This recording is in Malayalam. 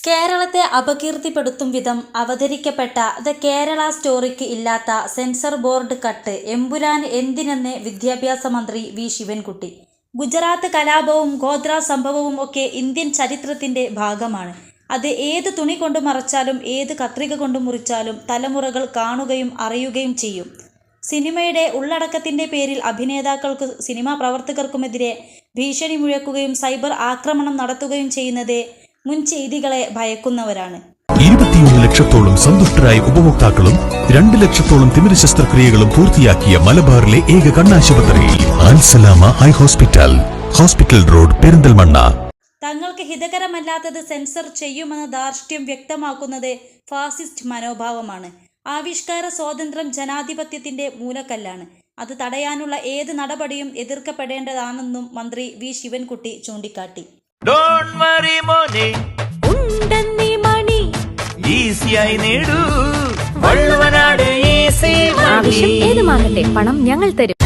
കേരളത്തെ അപകീർത്തിപ്പെടുത്തും വിധം അവതരിക്കപ്പെട്ട ദ കേരള സ്റ്റോറിക്ക് ഇല്ലാത്ത സെൻസർ ബോർഡ് കട്ട് എമ്പുരാൻ എന്തിനെന്ന് വിദ്യാഭ്യാസ മന്ത്രി വി ശിവൻകുട്ടി. ഗുജറാത്ത് കലാപവും ഗോദ്ര സംഭവവും ഒക്കെ ഇന്ത്യൻ ചരിത്രത്തിൻ്റെ ഭാഗമാണ്. അത് ഏത് തുണി കൊണ്ട് മറച്ചാലും ഏത് കത്രിക കൊണ്ട് മുറിച്ചാലും തലമുറകൾ കാണുകയും അറിയുകയും ചെയ്യും. സിനിമയുടെ ഉള്ളടക്കത്തിൻ്റെ പേരിൽ അഭിനേതാക്കൾക്കും സിനിമാ പ്രവർത്തകർക്കുമെതിരെ ഭീഷണി മുഴക്കുകയും സൈബർ ആക്രമണം നടത്തുകയും ചെയ്യുന്നത് മുൻ ചെയ്തികളെ ഭയക്കുന്നവരാണ്. 21 ലക്ഷത്തോളം സന്തുഷ്ടരായ ഉപഭോക്താക്കളും 2 ലക്ഷത്തോളം തിമിര ശസ്ത്രക്രിയകളും പൂർത്തിയാക്കിയ മലബാറിലെ ഏക കണ്ണാശുപത്രി Al Salama eye hospital, hospital road, Perinthalmanna. തങ്ങൾക്ക് ഹിതകരമല്ലാത്തത് സെൻസർ ചെയ്യുമെന്ന ധാർഷ്ട്യം വ്യക്തമാക്കുന്നത് ഫാസിസ്റ്റ് മനോഭാവമാണ്. ആവിഷ്കാര സ്വാതന്ത്ര്യം ജനാധിപത്യത്തിന്റെ മൂലക്കല്ലാണ്. അത് തടയാനുള്ള ഏത് നടപടിയും എതിർക്കപ്പെടേണ്ടതാണെന്നും മന്ത്രി വി ശിവൻകുട്ടി ചൂണ്ടിക്കാട്ടി. Don't worry money, ഉണ്ടെന്നീ മണി ഈസിയായി നേടൂ വള്ളുവനാട് ഈസി മണി. ആവശ്യം ഏതുമാകട്ടെ പണം ഞങ്ങൾ തരും.